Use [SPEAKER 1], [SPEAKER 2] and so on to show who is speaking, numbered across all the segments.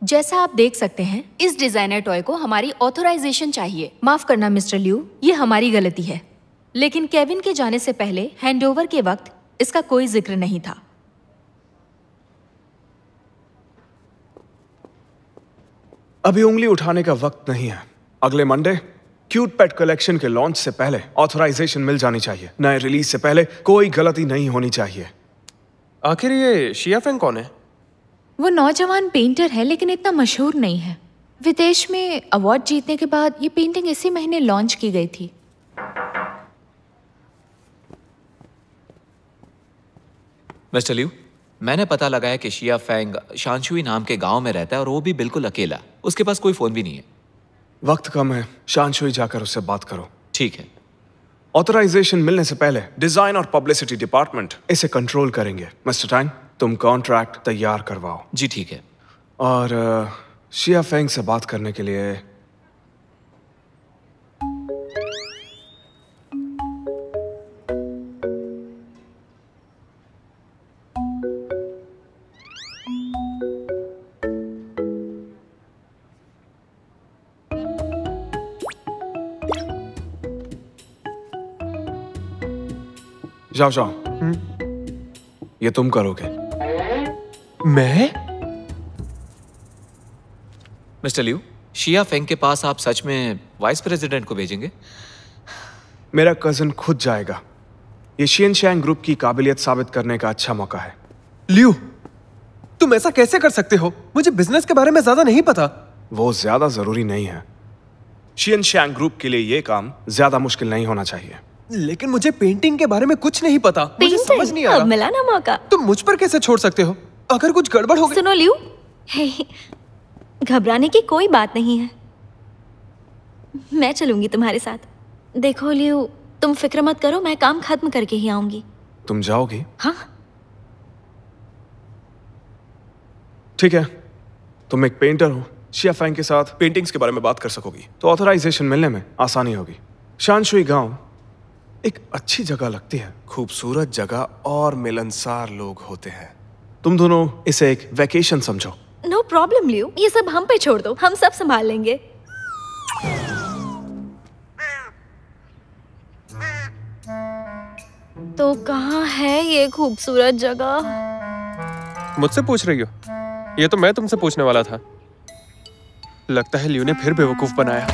[SPEAKER 1] जैसा आप देख सकते हैं, इस डिजाइनर टॉय को हमारी ऑथराइजेशन चाहिए। माफ करना मिस्टर लिू, ये हमारी गलती है। लेकिन केविन के जाने से पहले हैंडओवर के वक्त इसका कोई जिक्र नहीं था।
[SPEAKER 2] अभी उंगली उठाने का वक्त नहीं है। अगले मंडे क्यूट पेट कलेक्शन के लॉन्च से पहले ऑथराइजेशन मिल जानी चाहिए। नए रिलीज से पहले कोई गलती नहीं होनी चाहिए।
[SPEAKER 3] आखिर ये शिया फेंग कौन है?
[SPEAKER 1] वो नौजवान पेंटर है, लेकिन इतना मशहूर नहीं है। विदेश में अवार्ड जीतने के बाद ये पेंटिंग इसी महीने लॉन्च की गई थी।
[SPEAKER 4] मिस्टर लिू, मैंने पता लगाया कि शिया फेंग शानशुई नाम के गांव में रहता है और वो भी बिल्कुल अकेला। उसके पास कोई फोन भी नहीं है।
[SPEAKER 2] वक्त कम है, शानशुई जाकर उससे बात करो।
[SPEAKER 4] ठीक है।
[SPEAKER 2] ऑथराइजेशन मिलने से पहले डिजाइन और पब्लिसिटी डिपार्टमेंट इसे कंट्रोल करेंगे। मिस्टर टैंग, तुम कॉन्ट्रैक्ट तैयार करवाओ।
[SPEAKER 4] जी ठीक है।
[SPEAKER 2] और शिया फेंग से बात करने के लिए जाओ जाओ। ये तुम करोगे।
[SPEAKER 3] मैं?
[SPEAKER 4] मिस्टर लिू, शिया फेंग के पास आप सच में वाइस प्रेसिडेंट को भेजेंगे?
[SPEAKER 2] मेरा कजन खुद जाएगा। ये शियनशैंग ग्रुप की काबिलियत साबित करने का अच्छा मौका है।
[SPEAKER 3] लियो, तुम ऐसा कैसे कर सकते हो? मुझे बिजनेस के बारे में ज्यादा नहीं पता।
[SPEAKER 2] वो ज्यादा जरूरी नहीं है। शियनशैंग ग्रुप के लिए ये काम ज्यादा मुश्किल नहीं होना चाहिए।
[SPEAKER 3] लेकिन मुझे पेंटिंग के बारे में कुछ नहीं पता। मुझे समझ नहीं आ रहा।
[SPEAKER 1] अब मिला ना मौका।
[SPEAKER 3] तुम मुझ पर कैसे छोड़ सकते हो? अगर कुछ गड़बड़ हो गई।
[SPEAKER 1] सुनो लियो, घबराने की कोई बात नहीं है। मैं चलूंगी तुम्हारे साथ। देखो लियो, तुम फिक्र मत करो, मैं काम खत्म करके ही आऊंगी।
[SPEAKER 2] तुम जाओगी?
[SPEAKER 1] हाँ।
[SPEAKER 2] ठीक है, तुम एक पेंटर हो, शिया फेंग के साथ पेंटिंग्स के बारे में बात कर सकोगी, तो ऑथराइजेशन मिलने में आसानी होगी। शानशुई गांव एक अच्छी जगह लगती है, खूबसूरत जगह और मिलनसार लोग होते हैं। तुम दोनों इसे एक वेकेशन समझो।
[SPEAKER 1] नो प्रॉब्लम लियो, ये सब हम पे छोड़ दो, हम सब संभाल लेंगे। तो कहाँ है ये खूबसूरत जगह?
[SPEAKER 3] मुझसे पूछ रही हो? ये तो मैं तुमसे पूछने वाला था। लगता है लियो ने फिर बेवकूफ बनाया।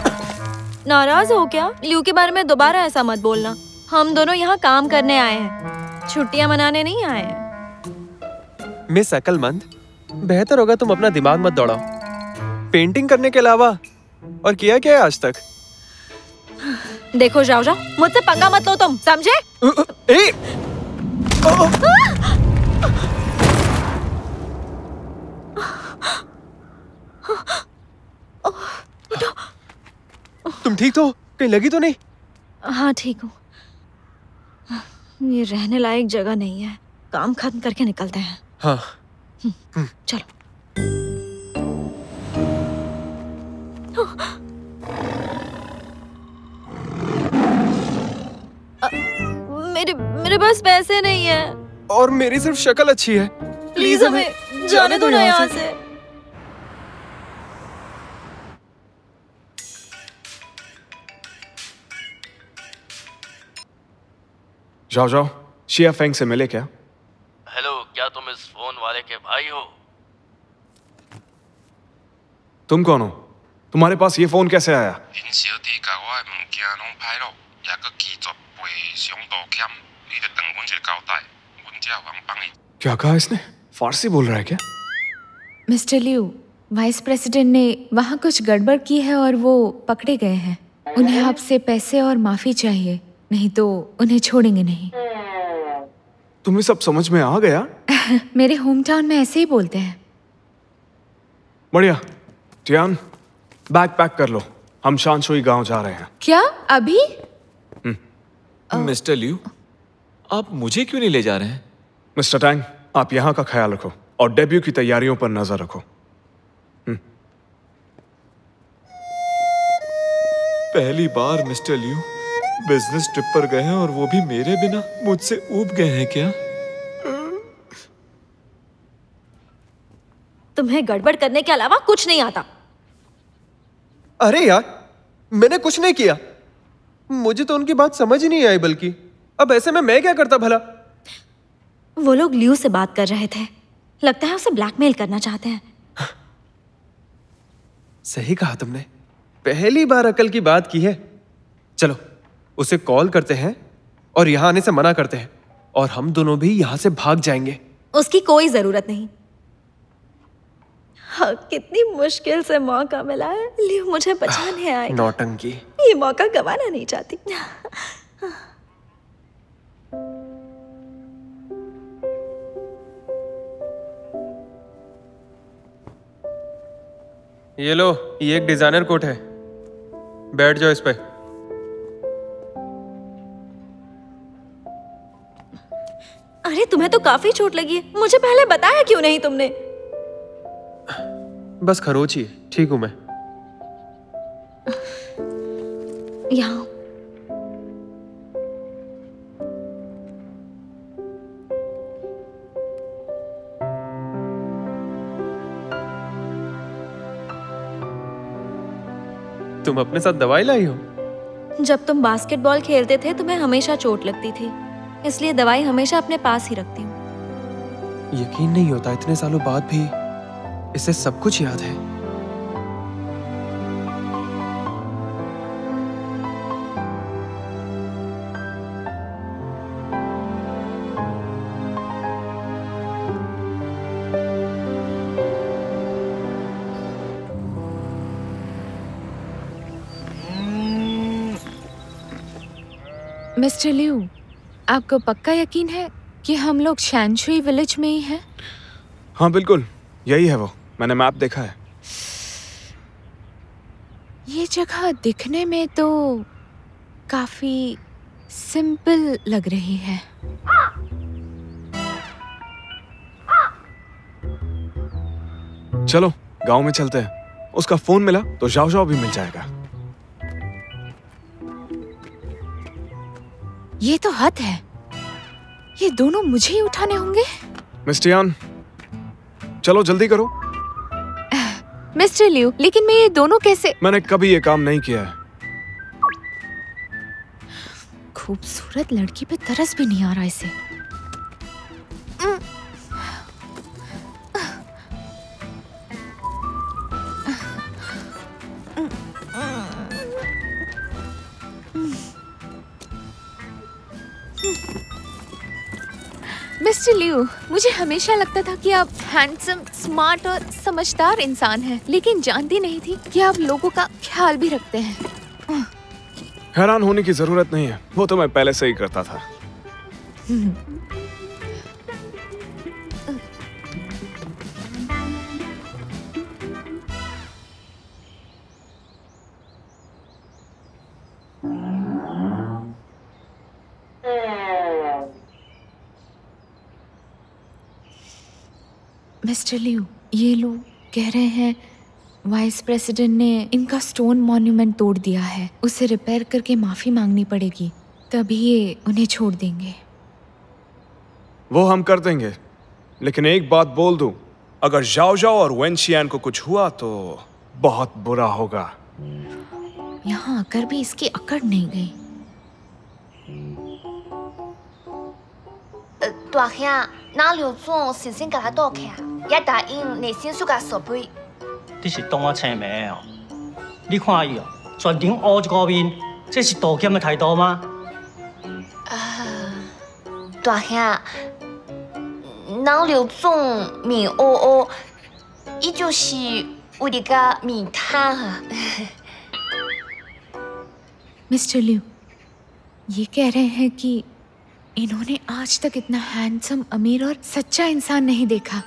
[SPEAKER 1] नाराज हो क्या? लियो के बारे में दोबारा ऐसा मत बोलना। हम दोनों यहाँ काम करने आए हैं, छुट्टियाँ मनाने नहीं आए हैं।
[SPEAKER 3] मिस अकलमंद, बेहतर होगा तुम अपना दिमाग मत दौड़ाओ। पेंटिंग करने के अलावा और किया क्या है आज तक?
[SPEAKER 1] देखो जाओ जाओ, मुझसे पंगा मत लो तुम, समझे?
[SPEAKER 3] तुम ठीक तो? कहीं लगी तो नहीं?
[SPEAKER 1] हाँ ठीक हूँ। ये रहने लायक जगह नहीं है, काम खत्म करके निकलते हैं।
[SPEAKER 3] हाँ।
[SPEAKER 1] चलो। मेरे पास पैसे नहीं है।
[SPEAKER 3] और मेरी सिर्फ शक्ल अच्छी है।
[SPEAKER 1] प्लीज हमें जाने दो ना यहाँ से।
[SPEAKER 2] जाओ जाओ, शिया फेंग से मिले क्या?
[SPEAKER 5] हेलो, क्या तुम इस फोन वाले के भाई हो?
[SPEAKER 2] तुम कौन हो? तुम्हारे पास ये फोन कैसे आया? क्या कहा इसने? फारसी बोल रहा है क्या?
[SPEAKER 1] मिस्टर लिू, वाइस प्रेसिडेंट ने वहाँ कुछ गड़बड़ की है और वो पकड़े गए हैं। उन्हें आपसे पैसे और माफी चाहिए, नहीं तो उन्हें छोड़ेंगे नहीं।
[SPEAKER 2] तुम्हें सब समझ में आ गया?
[SPEAKER 1] मेरे होम टाउन में ऐसे ही बोलते हैं।
[SPEAKER 2] बढ़िया। टियान, बैग पैक कर लो, हम शानशुई गांव जा रहे हैं।
[SPEAKER 1] क्या अभी?
[SPEAKER 4] मिस्टर लिू, आप मुझे क्यों नहीं ले जा रहे हैं?
[SPEAKER 2] मिस्टर टैंग, आप यहाँ का ख्याल रखो और डेब्यू की तैयारियों पर नजर रखो।
[SPEAKER 4] पहली बार मिस्टर लिू बिजनेस ट्रिप पर गए हैं और वो भी मेरे बिना। मुझसे ऊब गए हैं क्या?
[SPEAKER 6] तुम्हें गड़बड़ करने के अलावा कुछ नहीं आता।
[SPEAKER 3] अरे यार, मैंने कुछ नहीं किया। मुझे तो उनकी बात समझ ही नहीं आई, बल्कि अब ऐसे में मैं क्या करता भला?
[SPEAKER 6] वो लोग ल्यू से बात कर रहे थे, लगता है उसे ब्लैकमेल करना चाहते हैं।
[SPEAKER 3] सही कहा तुमने, पहली बार अकल की बात की है। चलो उसे कॉल करते हैं और यहाँ आने से मना करते हैं, और हम दोनों भी यहाँ से भाग जाएंगे।
[SPEAKER 6] उसकी कोई जरूरत नहीं। हाँ, कितनी मुश्किल से मौका मिला है। ल्यू मुझे बचाने आएगा।
[SPEAKER 3] नौटंकी।
[SPEAKER 6] ये मौका गंवाना नहीं चाहती।
[SPEAKER 3] ये लो, ये एक डिजाइनर कोट है, बैठ जाओ इस पे।
[SPEAKER 6] अरे तुम्हें तो काफी चोट लगी है, मुझे पहले बताया क्यों नहीं तुमने?
[SPEAKER 3] बस खरोच ही है, ठीक हूं मैं।
[SPEAKER 6] यहाँ
[SPEAKER 3] तुम अपने साथ दवाई लाई हो?
[SPEAKER 6] जब तुम बास्केटबॉल खेलते थे तुम्हें हमेशा चोट लगती थी, इसलिए दवाई हमेशा अपने पास ही रखती हूँ।
[SPEAKER 3] यकीन नहीं होता इतने सालों बाद भी इसे सब कुछ याद है।
[SPEAKER 1] मिस्टर लिू, आपको पक्का यकीन है कि हम लोग शैनशुई विलेज में ही हैं?
[SPEAKER 2] हाँ बिल्कुल, यही है वो। मैंने मैप देखा है।
[SPEAKER 1] ये जगह दिखने में तो काफी सिंपल लग रही है।
[SPEAKER 2] चलो गांव में चलते हैं। उसका फोन मिला तो जाओ जाओ भी मिल जाएगा।
[SPEAKER 1] ये तो हद है, ये दोनों मुझे ही उठाने होंगे।
[SPEAKER 2] मिस्टर यान, चलो जल्दी करो।
[SPEAKER 1] मिस्टर लिू, लेकिन मैं ये दोनों कैसे?
[SPEAKER 2] मैंने कभी ये काम नहीं किया है।
[SPEAKER 1] खूबसूरत लड़की पे तरस भी नहीं आ रहा इसे। मिस्टर लिू, मुझे हमेशा लगता था कि आप हैंडसम, स्मार्ट और समझदार इंसान हैं, लेकिन जानती नहीं थी कि आप लोगों का ख्याल भी रखते हैं।
[SPEAKER 2] हैरान होने की जरूरत नहीं है, वो तो मैं पहले से ही करता था।
[SPEAKER 1] मिस्टर लिू, ये लोग कह रहे हैं वाइस प्रेसिडेंट ने इनका स्टोन मॉन्यूमेंट तोड़ दिया है। उसे रिपेयर करके माफी मांगनी पड़ेगी, तभी ये उन्हें छोड़ देंगे।
[SPEAKER 2] वो हम कर देंगे, लेकिन एक बात बोल दूं, अगर जाओ जाओ और वेनशियान को कुछ हुआ तो बहुत बुरा होगा।
[SPEAKER 1] यहाँ आकर भी इसकी अकड़ नहीं गई।
[SPEAKER 7] 大兄，哪有种先生给他倒开啊？也答应内心暑假设备。
[SPEAKER 8] 你是当我青梅哦？你看伊哦，全程乌一个面，这是道歉的态度吗？
[SPEAKER 7] 大兄，哪有种面乌乌，伊就是为了个面瘫啊。
[SPEAKER 1] मिस्टर लिू, ये कह रहे हैं कि इन्होंने आज तक इतना हैंडसम, अमीर और सच्चा इंसान नहीं देखा।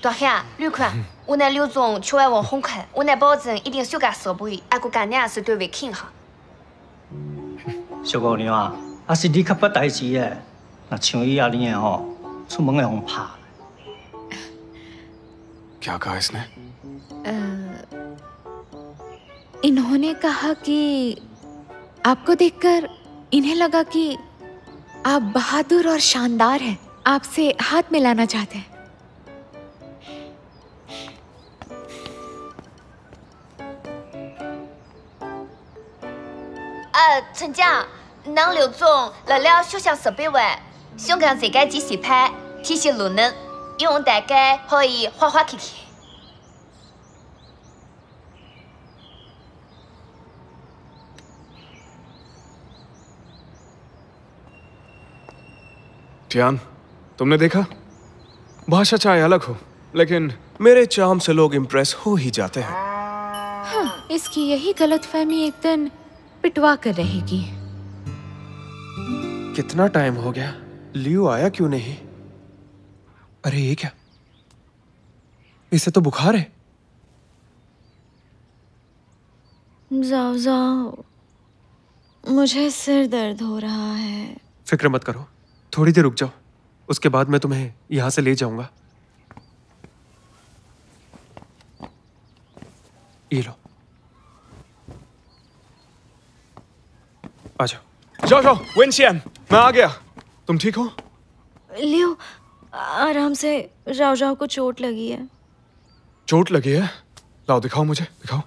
[SPEAKER 7] 大兄，你看，我那刘总出来往红看，我那保证一定暑假设备，阿个干娘是对位肯哈。
[SPEAKER 8] 小姑娘啊，还是你较捌代志的，那像伊阿尼的吼，出门会互拍。
[SPEAKER 2] क्या कहा इसने?
[SPEAKER 1] इन्होंने कहा कि आपको देखकर इन्हें लगा कि आप बहादुर और शानदार हैं। आपसे हाथ मिलाना चाहते हैं।
[SPEAKER 7] 陳家，能劉總來了休想設備玩，想講這個即時拍，提醒路能，用大家可以畫畫睇睇。
[SPEAKER 2] टियान, तुमने देखा? भाषा चाहे अलग हो, लेकिन मेरे चार्म से लोग इम्प्रेस हो ही जाते हैं।
[SPEAKER 1] हाँ, इसकी यही गलतफहमी एक दिन पिटवा कर रहेगी।
[SPEAKER 3] कितना टाइम हो गया, लियो आया क्यों नहीं? अरे ये क्या, इसे तो बुखार है।
[SPEAKER 6] जाओ जाओ, मुझे सिर दर्द हो रहा है।
[SPEAKER 3] फिक्र मत करो, थोड़ी देर रुक जाओ, उसके बाद मैं तुम्हें यहां से ले जाऊंगा। ये लो, आ जाओ।
[SPEAKER 2] जाओ जाओ, वेंशियन, मैं आ गया। तुम ठीक हो?
[SPEAKER 6] लियो, आराम से, जाओ जाओ को चोट लगी है।
[SPEAKER 2] चोट लगी है? लाओ दिखाओ मुझे, दिखाओ।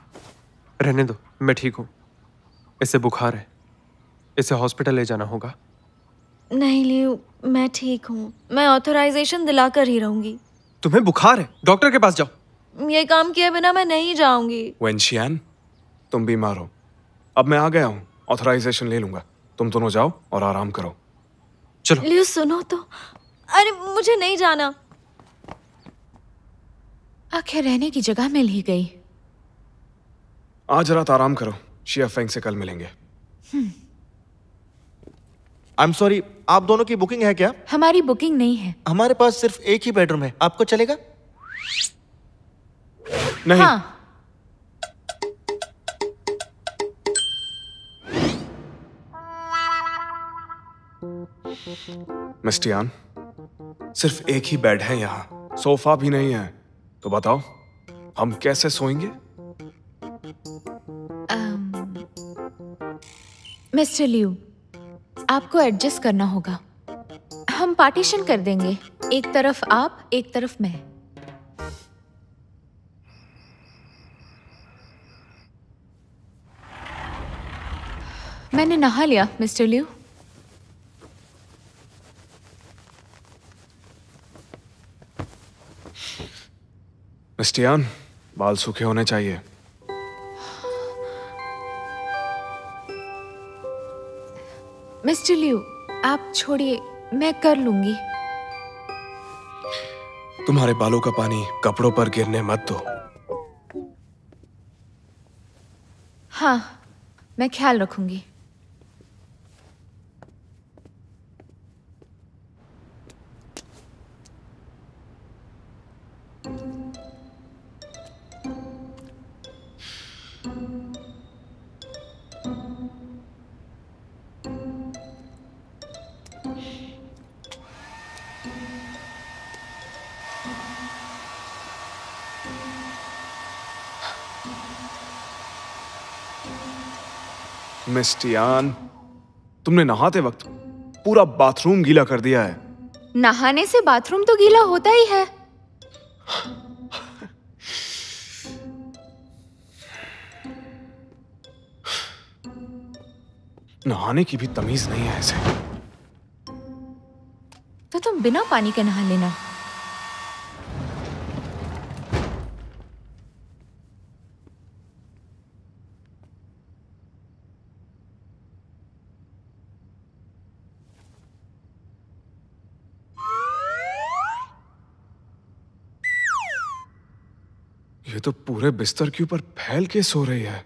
[SPEAKER 3] रहने दो, मैं ठीक हूँ। इसे बुखार है, इसे हॉस्पिटल ले जाना होगा।
[SPEAKER 6] नहीं लियो, मैं ठीक हूँ। मैं ऑथराइजेशन दिलाकर ही रहूंगी।
[SPEAKER 3] तुम्हें बुखार है, डॉक्टर के पास जाओ।
[SPEAKER 6] ये काम किए बिना मैं नहीं जाऊंगी।
[SPEAKER 2] वेंशियन, तुम बीमार हो, अब मैं आ गया हूँ, ऑथराइजेशन ले लूंगा। तुम दोनों जाओ और आराम करो।
[SPEAKER 3] चलो।
[SPEAKER 6] लियो सुनो तो, अरे मुझे नहीं जाना।
[SPEAKER 1] आखिर रहने की जगह मिल ही गई।
[SPEAKER 2] आज रात आराम करो, शिया फेंग से कल मिलेंगे।
[SPEAKER 9] आई एम सॉरी, आप दोनों की बुकिंग है क्या?
[SPEAKER 1] हमारी बुकिंग नहीं है।
[SPEAKER 9] हमारे पास सिर्फ एक ही बेडरूम है, आपको चलेगा?
[SPEAKER 2] नहीं।
[SPEAKER 1] हाँ।
[SPEAKER 2] मिस टियान, सिर्फ एक ही बेड है यहाँ, सोफा भी नहीं है, तो बताओ हम कैसे सोएंगे?
[SPEAKER 1] मिस्टर लियू, आपको एडजस्ट करना होगा। हम पार्टीशन कर देंगे, एक तरफ आप, एक तरफ मैं। मैंने नहा लिया मिस्टर लियू।
[SPEAKER 2] मिस टियान, बाल सूखे होने चाहिए।
[SPEAKER 1] मिस्टर लियू, आप छोड़िए, मैं कर लूंगी।
[SPEAKER 2] तुम्हारे बालों का पानी कपड़ों पर गिरने मत दो।
[SPEAKER 1] हाँ, मैं ख्याल रखूंगी।
[SPEAKER 2] मिस टियान, तुमने नहाते वक्त पूरा बाथरूम गीला कर दिया है।
[SPEAKER 1] नहाने से बाथरूम तो गीला होता ही है।
[SPEAKER 2] नहाने की भी तमीज नहीं है ऐसे।
[SPEAKER 1] तो तुम बिना पानी के नहा लेना।
[SPEAKER 2] ये तो पूरे बिस्तर के ऊपर फैल के सो रही है।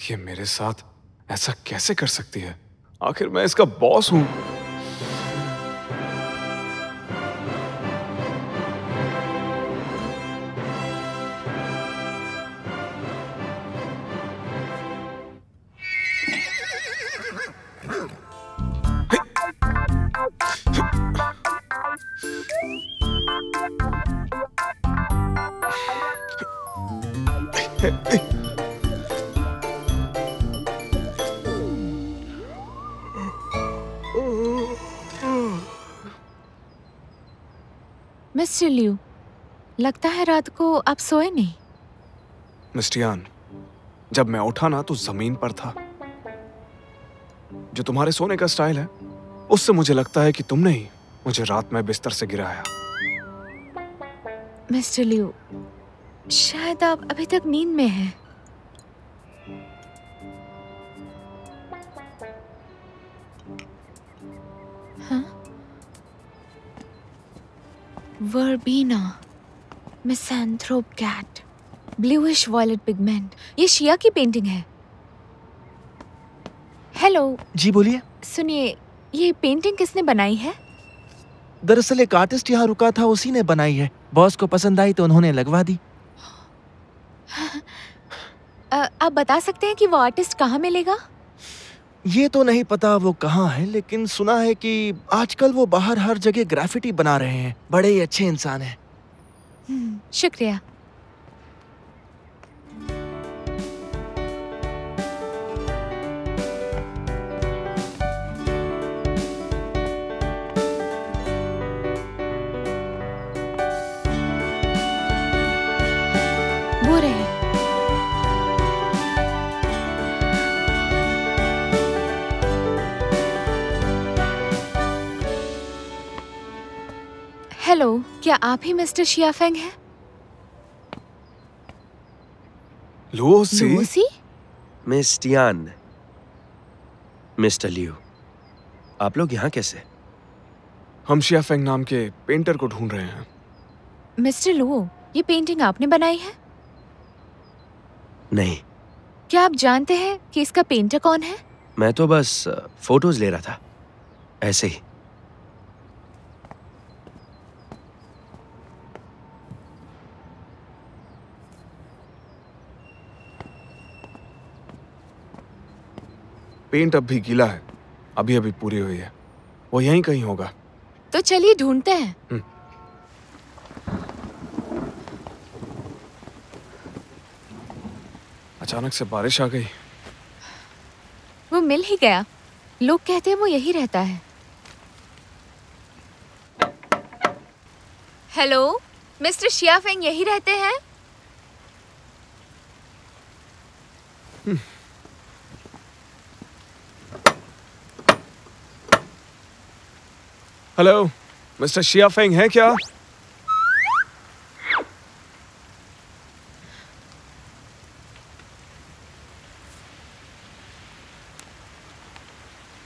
[SPEAKER 2] ये मेरे साथ ऐसा कैसे कर सकती है? आखिर मैं इसका बॉस हूं।
[SPEAKER 1] मिस्टर लिू, लगता है रात को आप सोए नहीं।
[SPEAKER 2] मिस्टर यान, जब मैं उठा ना तो जमीन पर था। जो तुम्हारे सोने का स्टाइल है, उससे मुझे लगता है कि तुमने ही मुझे रात में बिस्तर से गिराया।
[SPEAKER 1] मिस्टर लिू, शायद आप अभी तक नींद में हैं। हाँ? Verbena, misanthrope cat, bluish violet pigment. ये शिया की पेंटिंग है। हेलो।
[SPEAKER 9] जी बोलिए।
[SPEAKER 1] सुनिए, ये पेंटिंग किसने बनाई है?
[SPEAKER 9] दरअसल एक आर्टिस्ट यहाँ रुका था, उसी ने बनाई है। बॉस को पसंद आई तो उन्होंने लगवा दी।
[SPEAKER 1] आप बता सकते हैं कि वो आर्टिस्ट कहाँ मिलेगा?
[SPEAKER 9] ये तो नहीं पता वो कहाँ है, लेकिन सुना है कि आजकल वो बाहर हर जगह ग्राफिटी बना रहे हैं। बड़े ही अच्छे इंसान हैं।
[SPEAKER 1] शुक्रिया। वो रहे। हेलो, क्या आप ही मिस्टर शिया फेंग हैं?
[SPEAKER 2] Lucy?
[SPEAKER 1] Lucy?
[SPEAKER 3] Miss Tian, Mr Liu, आप लोग यहाँ कैसे?
[SPEAKER 2] हम शिया फेंग नाम के पेंटर को ढूंढ रहे हैं।
[SPEAKER 1] मिस्टर लू, ये पेंटिंग आपने बनाई है?
[SPEAKER 3] नहीं।
[SPEAKER 1] क्या आप जानते हैं कि इसका पेंटर कौन है?
[SPEAKER 3] मैं तो बस फोटोज ले रहा था, ऐसे ही।
[SPEAKER 2] पेंट अब भी गीला है, अभी अभी पूरी हुई है। वो यहीं कहीं होगा।
[SPEAKER 1] तो चलिए ढूंढते हैं।
[SPEAKER 2] अचानक से बारिश आ गई।
[SPEAKER 1] वो मिल ही गया। लोग कहते हैं वो यही रहता है। हेलो, मिस्टर शिया फेंग यही रहते हैं?
[SPEAKER 2] हेलो, मिस्टर शिया फेंग है क्या?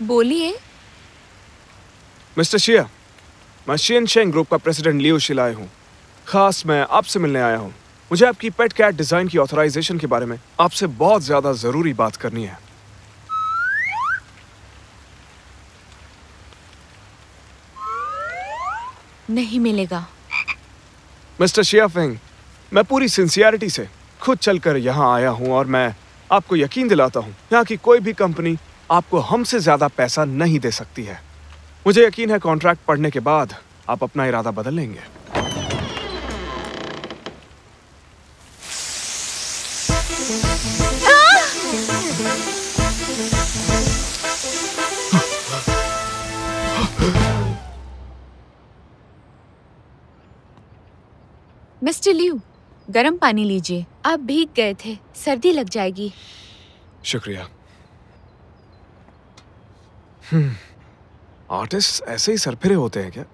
[SPEAKER 1] बोलिए।
[SPEAKER 2] मिस्टर शिया, मैं शियन शेंग ग्रुप का प्रेसिडेंट लियो शिलाई हूँ। खास मैं आपसे मिलने आया हूँ। मुझे आपकी पेट कैट डिजाइन की ऑथराइजेशन के बारे में आपसे बहुत ज्यादा जरूरी बात करनी है।
[SPEAKER 1] नहीं मिलेगा।
[SPEAKER 2] मिस्टर शिया फेंग, मैं पूरी सिंसियरिटी से खुद चलकर यहाँ आया हूँ और मैं आपको यकीन दिलाता हूँ, यहाँ की कोई भी कंपनी आपको हमसे ज्यादा पैसा नहीं दे सकती है। मुझे यकीन है कॉन्ट्रैक्ट पढ़ने के बाद आप अपना इरादा बदल लेंगे।
[SPEAKER 1] मिस्टर लिू, गर्म पानी लीजिए। आप भीग गए थे, सर्दी लग जाएगी।
[SPEAKER 2] शुक्रिया। आर्टिस्ट ऐसे ही सरफिरे होते हैं क्या?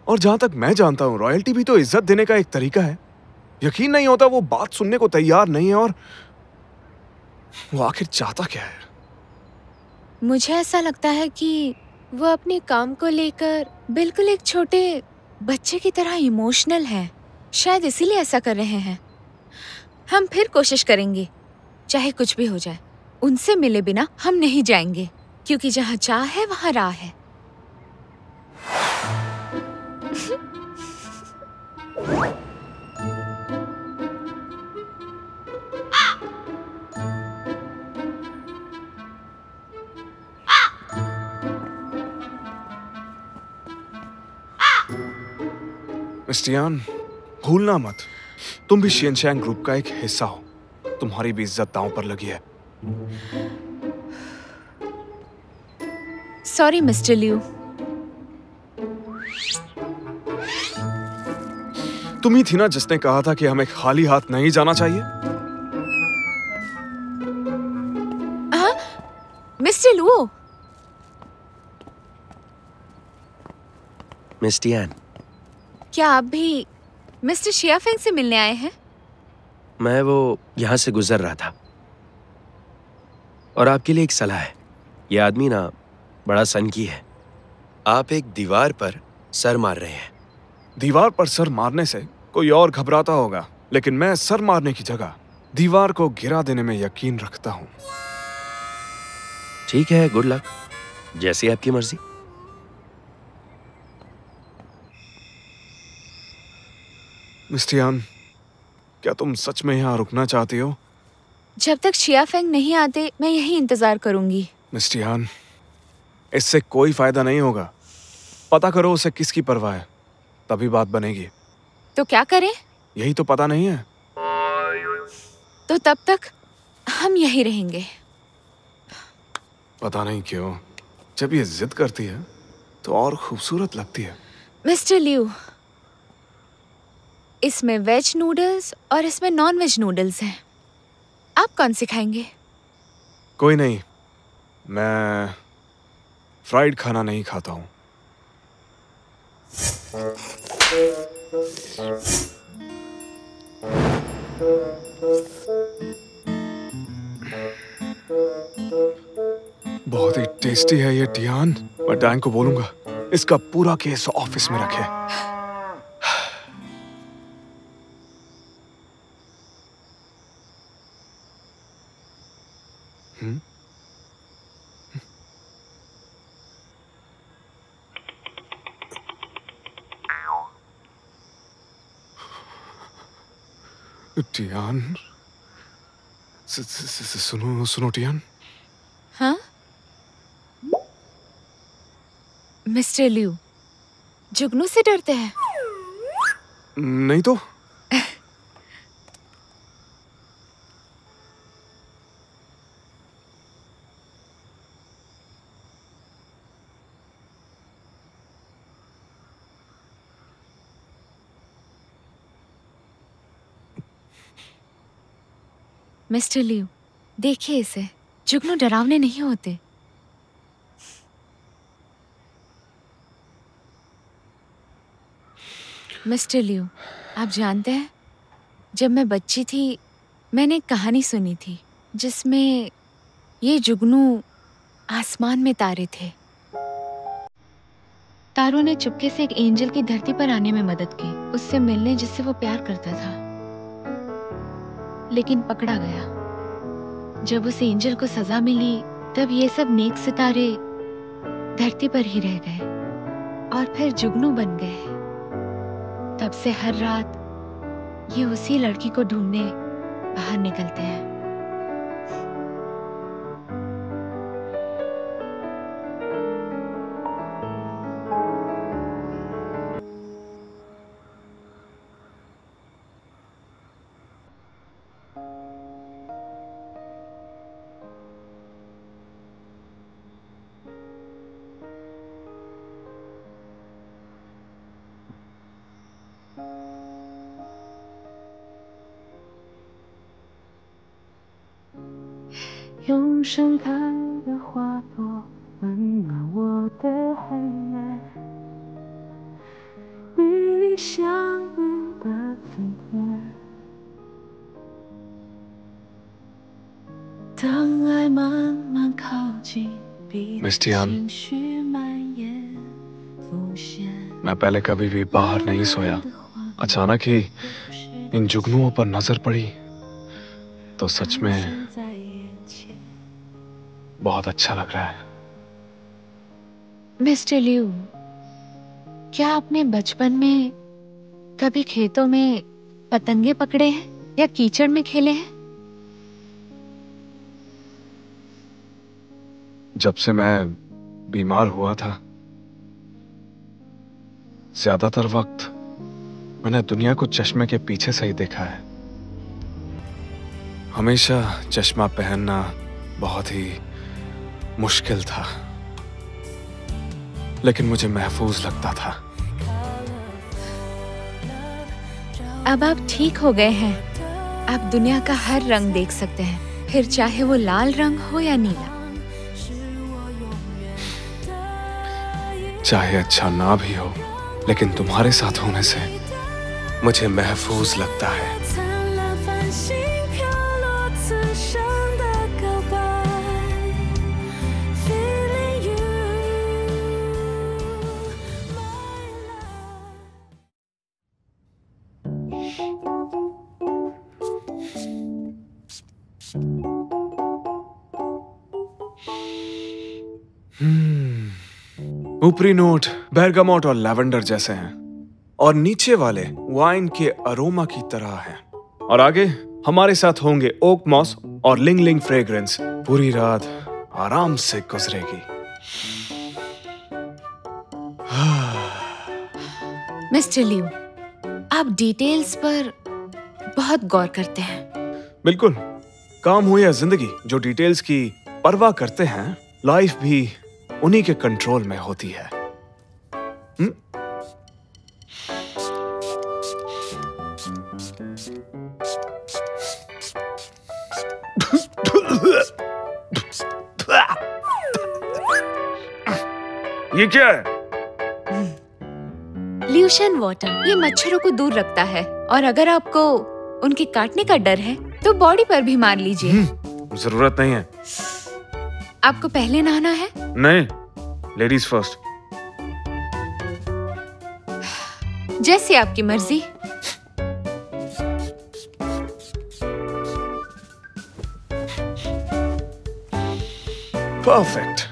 [SPEAKER 2] और जहां तक मैं जानता हूं, रॉयल्टी भी तो इज्जत देने का एक तरीका है। यकीन नहीं होता वो बात सुनने को तैयार नहीं है। और वो आखिर चाहता क्या है?
[SPEAKER 1] मुझे ऐसा लगता है कि वो अपने काम को लेकर बिल्कुल एक छोटे बच्चे की तरह इमोशनल है। शायद इसीलिए ऐसा कर रहे हैं। हम फिर कोशिश करेंगे, चाहे कुछ भी हो जाए।
[SPEAKER 10] उनसे मिले बिना हम नहीं जाएंगे, क्योंकि जहाँ चाह है वहाँ राह है।
[SPEAKER 2] मिस्टियान, भूलना मत, तुम भी शियनशैंग ग्रुप का एक हिस्सा हो। तुम्हारी भी इज्जत दांव पर लगी है।
[SPEAKER 10] Sorry mister Liu.
[SPEAKER 2] तुम ही थी ना जिसने कहा था कि हमें खाली हाथ नहीं जाना चाहिए?
[SPEAKER 10] हाँ, मिस्टर लियू।
[SPEAKER 11] मिस्टियान,
[SPEAKER 10] क्या आप भी मिस्टर शियाफेंग से मिलने आए हैं?
[SPEAKER 11] मैं वो यहाँ से गुजर रहा था और आपके लिए एक सलाह है। ये आदमी ना बड़ा सनकी है। आप एक दीवार पर सर मार रहे हैं।
[SPEAKER 2] दीवार पर सर मारने से कोई और घबराता होगा, लेकिन मैं सर मारने की जगह दीवार को गिरा देने में यकीन रखता हूँ।
[SPEAKER 11] ठीक है, गुड लक, जैसी आपकी मर्जी।
[SPEAKER 2] मिस्टियान, क्या तुम सच में यहाँ रुकना चाहती हो?
[SPEAKER 10] जब तक शियाफेंग नहीं आते मैं यहीं इंतजार करूंगी।
[SPEAKER 2] मिस्टियान, इससे कोई फायदा नहीं होगा। पता करो उसे किसकी परवाह है, तभी बात बनेगी।
[SPEAKER 10] तो क्या करें?
[SPEAKER 2] यही तो पता नहीं है।
[SPEAKER 10] तो तब तक हम यहीं रहेंगे।
[SPEAKER 2] पता नहीं क्यों जब ये जिद करती है तो और खूबसूरत लगती है।
[SPEAKER 10] मिस्टर लियू, इसमें वेज नूडल्स और इसमें नॉन वेज नूडल्स हैं। आप कौन से खाएंगे?
[SPEAKER 2] कोई नहीं, मैं फ्राइड खाना नहीं खाता हूँ। बहुत ही टेस्टी है ये टियान। मैं डैन को बोलूंगा इसका पूरा केस ऑफिस में रखे। टियान, सुनो सुनो टियान।
[SPEAKER 10] हाँ मिस्टर लियू, जुगनू से डरते हैं?
[SPEAKER 2] नहीं तो।
[SPEAKER 10] मिस्टर लियू, देखिए इसे, जुगनू डरावने नहीं होते। मिस्टर लियू, आप जानते हैं, जब मैं बच्ची थी मैंने एक कहानी सुनी थी जिसमें ये जुगनू आसमान में तारे थे। तारों ने चुपके से एक एंजल की धरती पर आने में मदद की, उससे मिलने जिससे वो प्यार करता था, लेकिन पकड़ा गया। जब उस एंजल को सजा मिली तब ये सब नेक सितारे धरती पर ही रह गए और फिर जुगनू बन गए। तब से हर रात ये उसी लड़की को ढूंढने बाहर निकलते हैं।
[SPEAKER 12] 用盛开的花朵温暖我的黑夜，与你相遇的分别。当爱慢慢靠近，彼此情绪蔓延浮现。
[SPEAKER 2] मैं पहले कभी भी बाहर नहीं सोया। अचानक ही इन जुगनुओं पर नजर पड़ी तो सच में बहुत अच्छा लग रहा है।
[SPEAKER 10] मिस्टर लिू, क्या आपने बचपन में कभी खेतों में पतंगे पकड़े हैं या कीचड़ में खेले हैं?
[SPEAKER 2] जब से मैं बीमार हुआ था, ज्यादातर वक्त मैंने दुनिया को चश्मे के पीछे से ही देखा है। हमेशा चश्मा पहनना बहुत ही मुश्किल था, लेकिन मुझे महफूज लगता था।
[SPEAKER 10] अब आप ठीक हो गए हैं। आप दुनिया का हर रंग देख सकते हैं, फिर चाहे वो लाल रंग हो या नीला।
[SPEAKER 2] चाहे अच्छा ना भी हो, लेकिन तुम्हारे साथ होने से मुझे महफूज लगता है। ऊपरी नोट बेरगामोट और लैवेंडर जैसे हैं, और नीचे वाले वाइन के अरोमा की तरह हैं। और आगे हमारे साथ होंगे ओक मॉस और लिंग लिंग फ्रेग्रेंस। पूरी रात आराम से गुजरेगी।
[SPEAKER 10] मिस्टर लिू, आप डिटेल्स पर बहुत गौर करते हैं।
[SPEAKER 2] बिल्कुल। काम हो या जिंदगी, जो डिटेल्स की परवाह करते हैं, लाइफ भी उन्हीं के कंट्रोल में होती है। ये क्या है?
[SPEAKER 10] ल्यूशन वाटर ये मच्छरों को दूर रखता है, और अगर आपको उनके काटने का डर है तो बॉडी पर भी मार लीजिए।
[SPEAKER 2] जरूरत नहीं है।
[SPEAKER 10] आपको पहले नहाना है?
[SPEAKER 2] नहीं, लेडीज फर्स्ट।
[SPEAKER 10] जैसे आपकी मर्जी।
[SPEAKER 2] परफेक्ट।